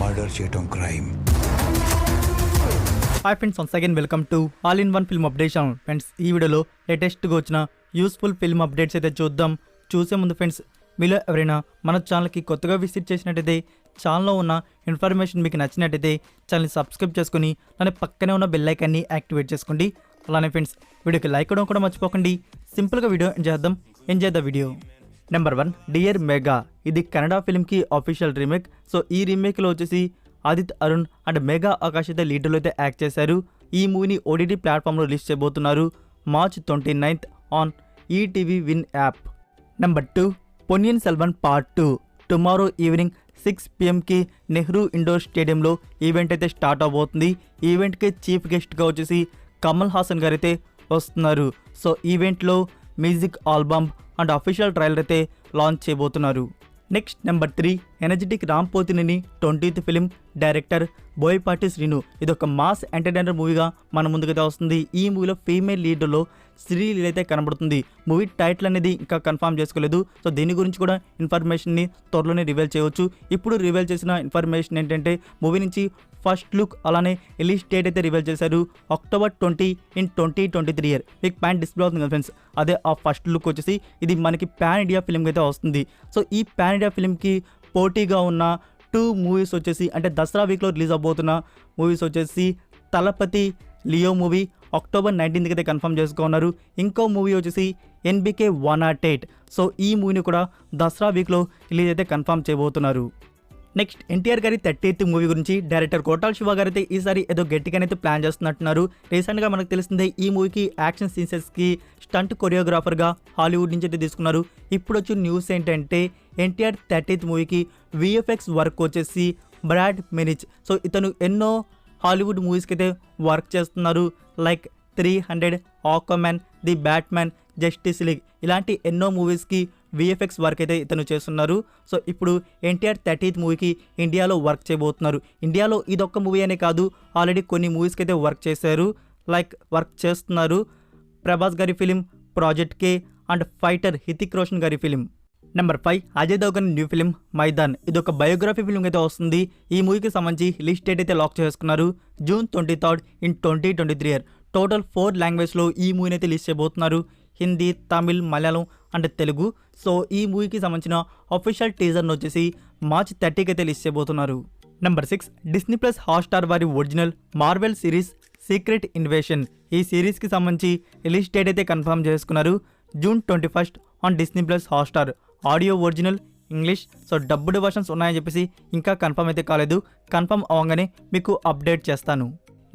Murder చేయటం crime. Hi friends, once again welcome to all in one film updation. Friends, ఈ వీడియోలో లేటెస్ట్గా వచ్చిన యూస్ఫుల్ ఫిల్మ్ అప్డేట్స్ అయితే చూద్దాం. చూసే ముందు ఫ్రెండ్స్, మీలో ఎవరైనా మన ఛానల్కి కొత్తగా విజిట్ చేసినట్టయితే ఛానల్లో ఉన్న ఇన్ఫర్మేషన్ మీకు నచ్చినట్టయితే ఛానల్ని సబ్స్క్రైబ్ చేసుకుని అలానే పక్కనే ఉన్న బెల్ ఐకాన్ని యాక్టివేట్ చేసుకోండి. అలానే ఫ్రెండ్స్, వీడియోకి లైక్ ఇవ్వడం కూడా మర్చిపోకండి. సింపుల్గా video enjoy the video. Number 1, dear mega. ఇది కన్నడ ఫిల్మ్కి ఆఫీషియల్ రీమేక్. సో ఈ రీమేక్లో వచ్చేసి ఆదిత్ అరుణ్ అండ్ మెగా ఆకాష్ అయితే లీడర్లో అయితే యాక్ట్ చేశారు. ఈ మూవీని ఓటీటీ ప్లాట్ఫామ్లో రిలీజ్ చేయబోతున్నారు March 29th on ETV Win app. Number 2, Ponniyin Selvan part 2. Tomorrow evening 6 PM Nehru indoor స్టేడియంలో ఈవెంట్ అయితే స్టార్ట్ అవబోతుంది. ఈవెంట్కి చీఫ్ గెస్ట్గా వచ్చేసి కమల్ హాసన్ గారు అయితే వస్తున్నారు. సో ఈవెంట్లో music album and official trailer అయితే లాంచ్ చేయబోతున్నారు. Next number 3, energetic Ram Pothineni 20th film director Boyapati Srinu. ఇది ఒక మాస్ ఎంటర్టైనర్ మూవీగా మన ముందుకైతే వస్తుంది. ఈ మూవీలో ఫీమేల్ లీడర్లో శ్రీలీల అయితే కనబడుతుంది. మూవీ టైటిల్ అనేది ఇంకా కన్ఫర్మ్ చేసుకోలేదు. సో దీని గురించి కూడా ఇన్ఫర్మేషన్ని త్వరలోనే రివీల్ చేయవచ్చు. ఇప్పుడు రివీల్ చేసిన ఇన్ఫర్మేషన్ ఏంటంటే మూవీ నుంచి ఫస్ట్ లుక్ అలానే రిలీజ్ డేట్ అయితే రివీల్ చేశారు October 20 in 2023 ఇయర్. మీకు ప్యాన్ డిస్ప్లే అవుతుంది కదా ఫ్రెండ్స్, అదే ఆ ఫస్ట్ లుక్ వచ్చేసి ఇది మనకి పాన్ ఇండియా ఫిల్మ్కి అయితే వస్తుంది. సో ఈ పాన్ ఇండియా ఫిల్మ్కి పోటీగా ఉన్న 2 మూవీస్ వచ్చేసి అంటే దసరా వీక్లో రిలీజ్ అవబోతున్న మూవీస్ వచ్చేసి Thalapathy Leo movie October 19th అయితే కన్ఫర్మ్ చేసుకున్నారు. ఇంకో మూవీ వచ్చేసి NBK 108. సో ఈ మూవీని కూడా దసరా వీక్లో రిలీజ్ అయితే కన్ఫర్మ్ చేయబోతున్నారు. నెక్స్ట్ ఎన్టీఆర్ గారి 30th మూవీ గురించి డైరెక్టర్ కోటాల శివ గారు అయితే ఈసారి ఏదో గట్టిగానైతే ప్లాన్ చేస్తున్నట్టున్నారు. రీసెంట్గా మనకు తెలిసిందే ఈ మూవీకి యాక్షన్ సీన్సెస్కి స్టంట్ కొరియోగ్రాఫర్గా హాలీవుడ్ నుంచి అయితే తీసుకున్నారు. ఇప్పుడు వచ్చిన న్యూస్ ఏంటంటే ఎన్టీఆర్ 30th మూవీకి VFX వర్క్ వచ్చేసి బ్రాడ్ మెనిచ్. సో ఇతను ఎన్నో హాలీవుడ్ మూవీస్కి అయితే వర్క్ చేస్తున్నారు. Like 300, Aquaman, the Batman, justice league ఇలాంటి ఎన్నో మూవీస్కి VFX వర్క్ అయితే ఇతను చేస్తున్నారు. సో ఇప్పుడు ఎన్టీఆర్ 30th మూవీకి ఇండియాలో వర్క్ చేయబోతున్నారు. ఇండియాలో ఇదొక్క మూవీ అనే కాదు, ఆల్రెడీ కొన్ని మూవీస్కి అయితే వర్క్ చేశారు. లైక్ వర్క్ చేస్తున్నారు ప్రభాస్ గారి film project K and fighter Hrithik Roshan గారి film. Number 5, Ajay Devgan new film Maidaan. ఇది ఒక బయోగ్రఫీ ఫిల్మ్ అయితే వస్తుంది. ఈ మూవీకి సంబంధించి రిలీజ్ డేట్ అయితే లాక్ చేసుకున్నారు June 23rd in 2023 ఇయర్. టోటల్ 4 లాంగ్వేజ్లో ఈ మూవీని అయితే రిలీజ్ చేయబోతున్నారు, హిందీ, తమిళ్, మలయాళం అండ్ తెలుగు. సో ఈ మూవీకి సంబంధించిన అఫీషియల్ టీజర్ను వచ్చేసి March 30th అయితే రిలీజ్ చేయబోతున్నారు. నెంబర్ 6, డిస్నీ ప్లస్ హాట్స్టార్ వారి original Marvel series secret invasion. ఈ సిరీస్కి సంబంధించి రిలీజ్ డేట్ అయితే కన్ఫర్మ్ చేసుకున్నారు June 21st on Disney plus Hotstar. Audio original English. So dubbed versions ఉన్నాయని చెప్పేసి ఇంకా కన్ఫర్మ్ అయితే కాలేదు. కన్ఫర్మ్ అవ్వగానే మీకు అప్డేట్ చేస్తాను.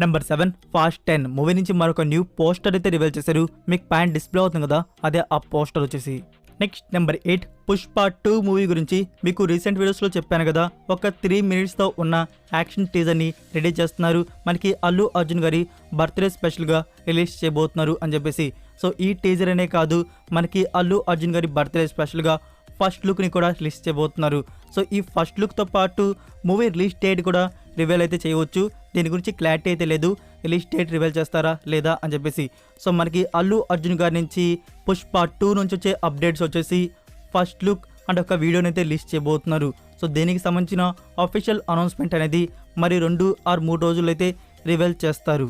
నెంబర్ 7, ఫాస్ట్ 10 మూవీ నుంచి మరొక న్యూ పోస్టర్ అయితే రివీల్ చేశారు. మీకు ప్యాన్ డిస్ప్లే అవుతుంది కదా, అదే ఆ పోస్టర్ వచ్చేసి. నెక్స్ట్ నెంబర్ 8, పుష్ప 2 మూవీ గురించి మీకు రీసెంట్ వీడియోస్లో చెప్పాను కదా, ఒక 3 minutesతో ఉన్న యాక్షన్ టీజర్ని రెడీ చేస్తున్నారు. మనకి అల్లు అర్జున్ గారి బర్త్డే స్పెషల్గా రిలీజ్ చేయబోతున్నారు అని చెప్పేసి. సో ఈ టీజర్ అనే కాదు, మనకి అల్లు అర్జున్ గారి బర్త్డే స్పెషల్గా ఫస్ట్ లుక్ని కూడా రిలీజ్ చేయబోతున్నారు. సో ఈ ఫస్ట్ లుక్తో పాటు మూవీ రిలీజ్ డేట్ కూడా రివీల్ అయితే చేయవచ్చు. దీని గురించి క్లారిటీ అయితే లేదు, రిలీజ్ డేట్ రివీల్ చేస్తారా లేదా అని చెప్పేసి. సో మనకి అల్లు అర్జున్ గారి నుంచి పుష్ప 2 నుంచి వచ్చే అప్డేట్స్ వచ్చేసి ఫస్ట్ లుక్ అండ్ ఒక వీడియోని అయితే రిలీజ్ చేయబోతున్నారు. సో దీనికి సంబంధించిన అఫీషియల్ అనౌన్స్మెంట్ అనేది మరి 2 or 3 రోజుల్లో అయితే రివీల్ చేస్తారు.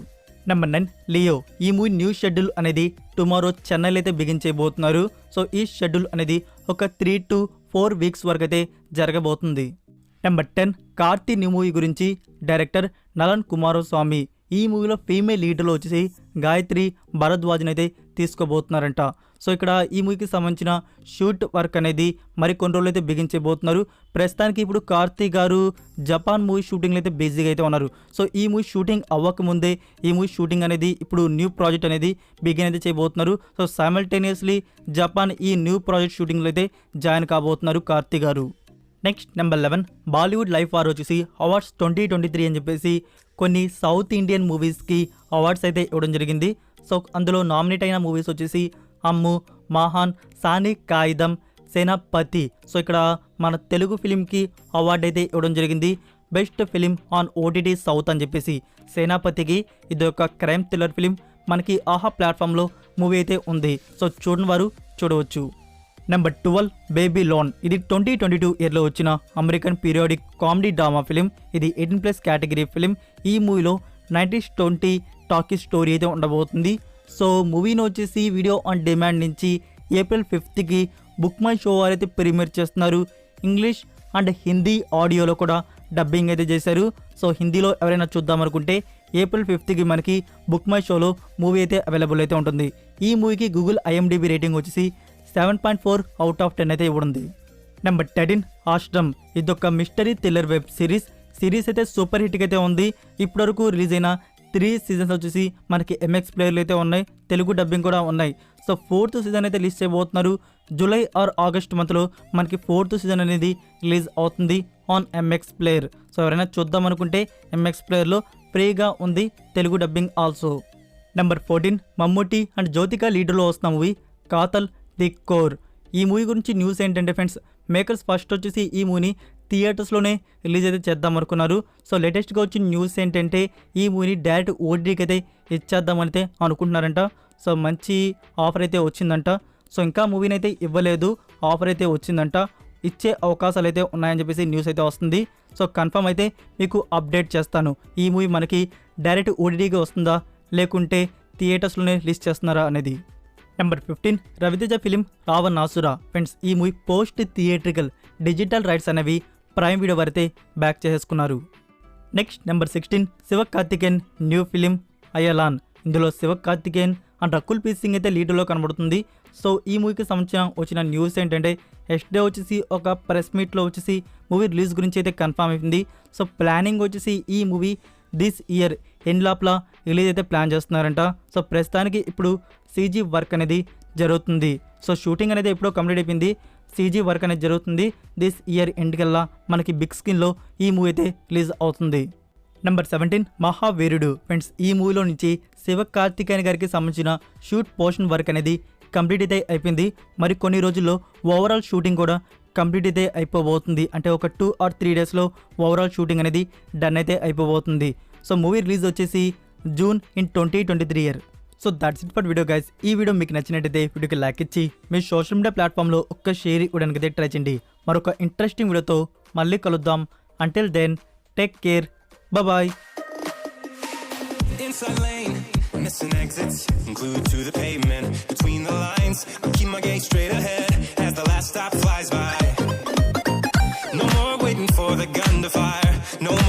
Number 9, Leo. ఈ మూవీ న్యూ షెడ్యూల్ అనేది టుమారో చెన్నైలో అయితే బిగిన్ చేయబోతున్నారు. సో ఈ షెడ్యూల్ అనేది ఒక 3 to 4 weeks వరకు అయితే జరగబోతుంది. నెంబర్ 10, కార్తీ న్యూ మూవీ గురించి డైరెక్టర్ నలన్ కుమారస్వామి. ఈ మూవీలో ఫీమేల్ లీడర్లో వచ్చేసి గాయత్రి భరద్వాజ్ని అయితే తీసుకోబోతున్నారంట. సో ఇక్కడ ఈ మూవీకి సంబంధించిన షూట్ వర్క్ అనేది మరి కొన్ని రోజులు అయితే బిగించబోతున్నారు. ప్రస్తుతానికి ఇప్పుడు కార్తీ గారు జపాన్ మూవీ షూటింగ్లో అయితే బిజీగా అయితే ఉన్నారు. సో ఈ మూవీ షూటింగ్ అవ్వకముందే ఈ మూవీ షూటింగ్ అనేది ఇప్పుడు న్యూ ప్రాజెక్ట్ అనేది బిగిన్ అయితే చేయబోతున్నారు. సో సైమల్టేనియస్లీ జపాన్ ఈ న్యూ ప్రాజెక్ట్ షూటింగ్లో అయితే జాయిన్ కాబోతున్నారు కార్తీ గారు. Next number 11, Bollywood life war వచ్చేసి అవార్డ్స్ 2023 అని చెప్పేసి కొన్ని సౌత్ ఇండియన్ మూవీస్కి అవార్డ్స్ అయితే ఇవ్వడం జరిగింది. సో అందులో నామినేట్ అయిన మూవీస్ వచ్చేసి అమ్ము, మహాన్, సాని కాయిదం, సేనాపతి. సో ఇక్కడ మన తెలుగు ఫిలింకి అవార్డు అయితే ఇవ్వడం జరిగింది, best film on OTT south అని చెప్పేసి. సేనాపతికి ఇది ఒక క్రైమ్ థ్రిల్లర్ ఫిలిం, మనకి ఆహా ప్లాట్ఫామ్లో మూవీ అయితే ఉంది. సో చూడని వారు చూడవచ్చు. Number 12 baby loan. ఇది 2022 ఇయర్లో వచ్చిన American periodic comedy drama film. ఇది 18+ కేటగిరీ ఫిలిం. ఈ మూవీలో 90s 20 టాకీ స్టోరీ అయితే ఉండబోతుంది. సో మూవీని వచ్చేసి వీడియో ఆన్ డిమాండ్ నుంచి ఏప్రిల్ 5కి బుక్ మై షో వారైతే ప్రీమియర్ చేస్తున్నారు. ఇంగ్లీష్ అండ్ హిందీ ఆడియోలో కూడా డబ్బింగ్ అయితే చేశారు. సో హిందీలో ఎవరైనా చూద్దాం అనుకుంటే ఏప్రిల్ 5కి మనకి బుక్ మై షోలో మూవీ అయితే అవైలబుల్ అయితే ఉంటుంది. ఈ మూవీకి గూగుల్ IMDb రేటింగ్ వచ్చేసి 7.4 అవుట్ ఆఫ్ 10 అయితే ఇవ్వనుంది. నెంబర్ 13 ఆశ్రమ్. ఇదొక మిస్టరీ థ్రిల్లర్ వెబ్ సిరీస్ అయితే సూపర్ హిట్గా అయితే ఉంది. ఇప్పటివరకు రిలీజ్ అయిన 3 సీజన్స్ వచ్చేసి మనకి MX ప్లేయర్లు అయితే ఉన్నాయి, తెలుగు డబ్బింగ్ కూడా ఉన్నాయి. సో 4th సీజన్ అయితే రిలీజ్ చేయబోతున్నారు. జూలై ఆర్ ఆగస్ట్ మంత్లో మనకి 4th సీజన్ అనేది రిలీజ్ అవుతుంది ఆన్ MX ప్లేయర్. సో ఎవరైనా చూద్దాం అనుకుంటే MX ప్లేయర్లో ఫ్రీగా ఉంది Telugu dubbing also. Number 14 Mammootty and Jyothika లీడర్లో వస్తున్న మూవీ కాతల్ ది కోర్. ఈ మూవీ గురించి న్యూస్ ఏంటంటే ఫ్రెండ్స్, మేకర్స్ ఫస్ట్ వచ్చేసి ఈ మూవీని థియేటర్స్లోనే రిలీజ్ అయితే చేద్దాం అనుకున్నారు. సో లేటెస్ట్గా వచ్చిన న్యూస్ ఏంటంటే ఈ మూవీని డైరెక్ట్ OTTకి అయితే ఇచ్చేద్దామనైతే అనుకుంటున్నారంట. సో మంచి ఆఫర్ అయితే వచ్చిందంట. సో ఇంకా మూవీని అయితే ఇవ్వలేదు, ఆఫర్ అయితే వచ్చిందంట. ఇచ్చే అవకాశాలు అయితే ఉన్నాయని చెప్పేసి న్యూస్ అయితే వస్తుంది. సో కన్ఫర్మ్ అయితే మీకు అప్డేట్ చేస్తాను. ఈ మూవీ మనకి డైరెక్ట్ OTTకి వస్తుందా లేకుంటే థియేటర్స్లోనే రిలీజ్ చేస్తున్నారా అనేది. Number 15 Raviteja film Ravanasura. Friends ఈ movie post theatrical digital rights అనేవి ప్రైమ్ వీడియో వరతే బ్యాక్ చేసుకున్నారు. Next number 16 Sivakarthikeyan new film Ayalaan. ఇందులో శివకార్తికేయన్ అండ్ రకుల్ ప్రీత్ సింగ్ అయితే లీడర్లో కనబడుతుంది. సో ఈ మూవీకి సంబంధించిన వచ్చిన న్యూస్ ఏంటంటే నెక్స్ట్ వచ్చేసి ఒక ప్రెస్ మీట్లో వచ్చేసి మూవీ రిలీజ్ గురించి అయితే కన్ఫర్మ్ అయింది. సో ప్లానింగ్ వచ్చేసి ఈ మూవీ దిస్ ఇయర్ ఎండ్ లోపల రిలీజ్ అయితే ప్లాన్ చేస్తున్నారంట. సో ప్రస్తుతానికి ఇప్పుడు CG వర్క్ అనేది జరుగుతుంది. సో షూటింగ్ అనేది ఎప్పుడో కంప్లీట్ అయిపోయింది, CG వర్క్ అనేది జరుగుతుంది. దిస్ ఇయర్ ఎండ్ కల్లా మనకి బిగ్ స్క్రీన్లో ఈ మూవీ అయితే రిలీజ్ అవుతుంది. నెంబర్ 17 మహావీరుడు. ఫ్రెండ్స్ ఈ మూవీలో నుంచి శివకార్తికేయన్ గారికి సంబంధించిన షూట్ పోర్షన్ వర్క్ అనేది కంప్లీట్ అయితే అయిపోయింది. మరి కొన్ని రోజుల్లో ఓవరాల్ షూటింగ్ కూడా కంప్లీట్ అయితే అయిపోబోతుంది. అంటే ఒక 2 or 3 డేస్లో ఓవరాల్ షూటింగ్ అనేది డన్ అయితే అయిపోబోతుంది. సో మూవీ రిలీజ్ వచ్చేసి June in 2023 year. So that's it for video guys. ఈ వీడియో మీకు నచ్చినట్టయితే వీడియోకి లైక్ ఇచ్చి మీ సోషల్ మీడియా ప్లాట్ఫామ్లో ఒక్క షేర్ ఇవ్వడానికి అయితే ట్రై చేయండి. మరొక ఇంట్రెస్టింగ్ వీడియోతో మళ్ళీ కలుద్దాం. Until then take care, bye. Missing exits, glued to the pavement. Between the lines, I keep my gaze straight ahead as the last stop flies by. No more waiting for the gun to fire. No more.